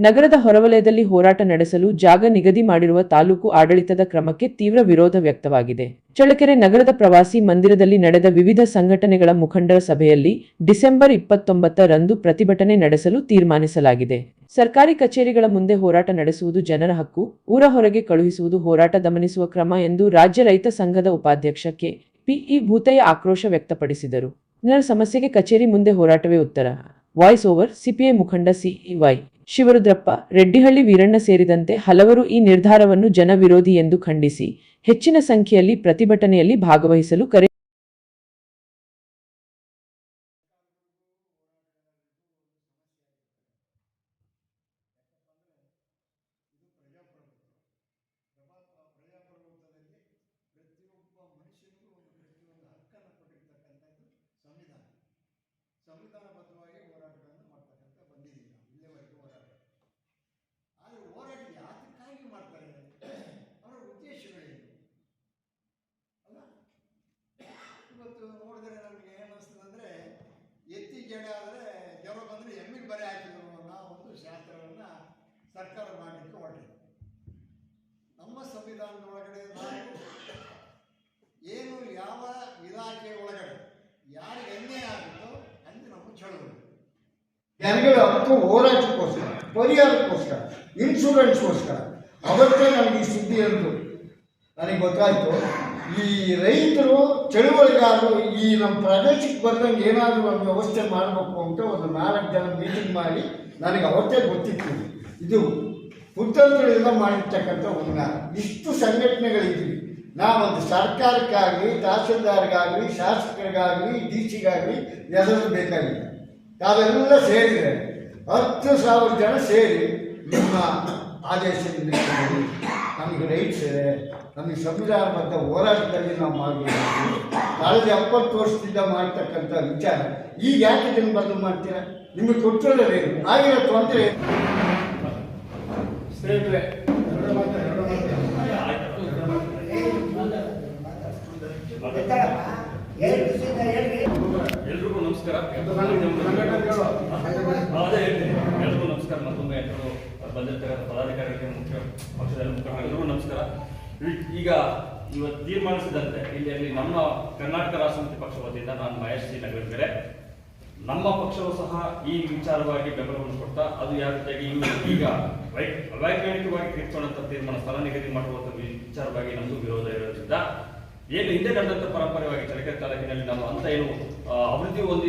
ನಗರದ ಹೊರವಲಯದಲ್ಲಿ ಹೋರಾಟ ನಡೆಸಲು ಜಾಗ ನಿಗದಿ ಮಾಡಿರುವ ತಾಲೂಕು ಆಡಳಿತದ ಕ್ರಮಕ್ಕೆ ತೀವ್ರ ವಿರೋಧ ವ್ಯಕ್ತವಾಗಿದೆ. ಚಳ್ಳಕೆರೆ ನಗರದ ಪ್ರವಾಸಿ ಮಂದಿರದಲ್ಲಿ ನಡೆದ ವಿವಿಧ ಸಂಘಟನೆಗಳ ಮುಖಂಡರ ಸಭೆಯಲ್ಲಿ ಡಿಸೆಂಬರ್ 29ರಂದು ಪ್ರತಿಭಟನೆ ನಡೆಸಲು ತೀರ್ಮಾನಿಸಲಾಗಿದೆ. ಸರ್ಕಾರಿ ಕಚೇರಿಗಳ ಮುಂದೆ ಹೋರಾಟ ನಡೆಸುವುದು ಜನರ ಹಕ್ಕು, ಊರ ಹೊರಗೆ ಕಳುಹಿಸುವುದು ಹೋರಾಟ ದಮನಿಸುವ ಕ್ರಮ ಎಂದು ರಾಜ್ಯ ರೈತ ಸಂಘದ ಉಪಾಧ್ಯಕ್ಷ ಕೆ.ಪಿ.ಇ. ಭೂತಯ್ಯ ಆಕ್ರೋಶ ವ್ಯಕ್ತಪಡಿಸಿದರು. ಜನರ ಸಮಸ್ಯೆಗೆ ಕಚೇರಿ ಮುಂದೆ ಹೋರಾಟವೇ ಉತ್ತರ. Voice over. ಸಿಪಿಐ ಮುಖಂಡ ಸಿ.ವೈ. ಶಿವರುದ್ರಪ್ಪ, ರೆಡ್ಡಿಹಳ್ಳಿ ವೀರಣ್ಣ ಸೇರಿದಂತೆ ಹಲವರು ಈ ನಿರ್ಧಾರವನ್ನು ಜನವಿರೋಧಿ ಎಂದು ಖಂಡಿಸಿ ಹೆಚ್ಚಿನ ಸಂಖ್ಯೆಯಲ್ಲಿ ಪ್ರತಿಭಟನೆಯಲ್ಲಿ ಭಾಗವಹಿಸಲು ಕರೆ ಸಂವಿಧಾನಬದ್ಧವಾಗಿ ಹೋರಾಟಗಳನ್ನು ಮಾಡ್ತಕ್ಕಂಥ ಬಂದಿದ್ದೀವಿ ನಾವು ಇಲ್ಲಿವರೆಗೂ ಹೋರಾಟ. ಆದರೆ ಹೋರಾಟ ಯಾತಕ್ಕಾಗಿ ಮಾಡ್ತಾರೆ, ಅವರ ಉದ್ದೇಶಗಳೇನು ಅಲ್ಲ. ಇವತ್ತು ನೋಡಿದ್ರೆ ನಮಗೆ ಏನು ಅನಿಸ್ತದೆ ಅಂದರೆ, ಎತ್ತಿ ಜಡ ಆದರೆ ಜ್ವರ ಬಂದರೆ ಎಮ್ಮಿಗೆ ಬರೆ ಹಾಕಿದ್ರು ಅನ್ನೋ ಒಂದು ಶಾಸ್ತ್ರವನ್ನು ಸರ್ಕಾರ ಮಾಡಲಿಕ್ಕೆ ಹೊರಟಿದೆ. ನಮ್ಮ ಸಂವಿಧಾನದ ಒಳಗಡೆ ನಾವು ಏನು ಯಾವ ಇಲಾಖೆ ಒಳಗಡೆ ಯಾರಿಗೆ ಅನ್ಯಾಯ ಆಗುತ್ತೋ ಅಲ್ಲಿ ನಮ್ಮ ಚಳವಳಿ ಜನಗಳ ಹಕ್ಕು ಹೋರಾಟಕ್ಕೋಸ್ಕರ, ಪರಿಹಾರಕ್ಕೋಸ್ಕರ, ಇನ್ಶೂರೆನ್ಸ್ಗೋಸ್ಕರ. ಅವತ್ತೇ ನನಗೆ ಈ ಸುದ್ದಿ ಅಂದರು ನನಗೆ ಗೊತ್ತಾಯಿತು. ಈ ರೈತರು ಚಳುವಳಿಗಾರರು ಈ ನಮ್ಮ ಪ್ರದೇಶಕ್ಕೆ ಬಂದಂಗೆ ಏನಾದರೂ ಒಂದು ವ್ಯವಸ್ಥೆ ಮಾಡಬೇಕು ಅಂತ ಒಂದು 4 ಜನ ಮೀಟಿಂಗ್ ಮಾಡಿ ನನಗೆ ಅವತ್ತೇ ಗೊತ್ತಿತ್ತು. ಇದು ಕುತಂತ್ರದಿಂದ ಮಾಡಿರ್ತಕ್ಕಂಥ ಹುನ್ನಾರ. ಇಷ್ಟು ಸಂಘಟನೆಗಳಿದ್ವಿ. ನಾವೊಂದು ಸರ್ಕಾರಕ್ಕಾಗಲಿ, ತಹಸೀಲ್ದಾರ್ಗಾಗಲಿ, ಶಾಸಕರಿಗಾಗಲಿ, ಡಿ.ಸಿಗಾಗಲಿ ಎಲ್ಲರೂ ಬೇಕಾಗಿಲ್ಲ. ತಾವೆಲ್ಲ ಸೇರಿದರೆ 10,000 ಜನ ಸೇರಿ ನಿಮ್ಮ ಆದೇಶದಿಂದ ನಮಗೆ ರೈಟ್ಸ್ ಇದೆ, ನಮಗೆ ಸಂವಿಧಾನಬದ್ಧ ಹೋರಾಟದಲ್ಲಿ ನಾವು ಮಾಡಬೇಕು. ಕಳೆದ 70 ವರ್ಷದಿಂದ ಮಾಡ್ತಕ್ಕಂಥ ವಿಚಾರ ಈಗ ಯಾಕೆ ಇದನ್ನು ಬದಲು ಮಾಡ್ತೀರಾ? ನಿಮಗೆ ಕೊಟ್ಟಿರೋದೇನು ಆಗಿರೋ ತೊಂದರೆ ಸ್ನೇಹಿತರೆ. ಎಲ್ರಿಗೂ ನಮಸ್ಕಾರ. ಎಲ್ರಿಗೂ ನಮಸ್ಕಾರ. ಮತ್ತೊಮ್ಮೆ ಎಲ್ಲರೂ ಬಂದಿರ್ತಕ್ಕಂಥ ಪದಾಧಿಕಾರಿಗಳಿಗೆ, ಮುಖ್ಯ ಪಕ್ಷದ ಮುಖಂಡರಿಗೂ ನಮಸ್ಕಾರ. ಈಗ ಇವತ್ತು ತೀರ್ಮಾನಿಸಿದಂತೆ ಇಲ್ಲಿ ನಮ್ಮ ಕರ್ನಾಟಕ ರಾಷ್ಟ್ರ ಸಮಿತಿ ಪಕ್ಷ ವತಿಯಿಂದ ನಾನು ಮಹೇಶ್ ಸಿ ನಗರಗೆರೆ, ನಮ್ಮ ಪಕ್ಷವು ಸಹ ಈ ವಿಚಾರವಾಗಿ ಬೆಂಬಲವನ್ನು ಕೊಡ್ತಾ, ಅದು ಯಾವ ರೀತಿಯಾಗಿ ಈಗ ಅವೈಜ್ಞಾನಿಕವಾಗಿ ಕಿರ್ಚೋಣಂತ ತೀರ್ಮಾನ ಸ್ಥಳ ನಿಗದಿ ಮಾಡುವಂಥ ವಿಚಾರವಾಗಿ ನಮಗೂ ವಿರೋಧ ಇರೋದ್ರಿಂದ, ಏನು ಹಿಂದೆ ನಡೆದಂಥ ಪರಂಪರೆಯಾಗಿ ಚಳ್ಳಕೆರೆ ತಾಲೂಕಿನಲ್ಲಿ ನಾವು ಅಂತ ಏನು ಅಭಿವೃದ್ಧಿ ಹೊಂದಿ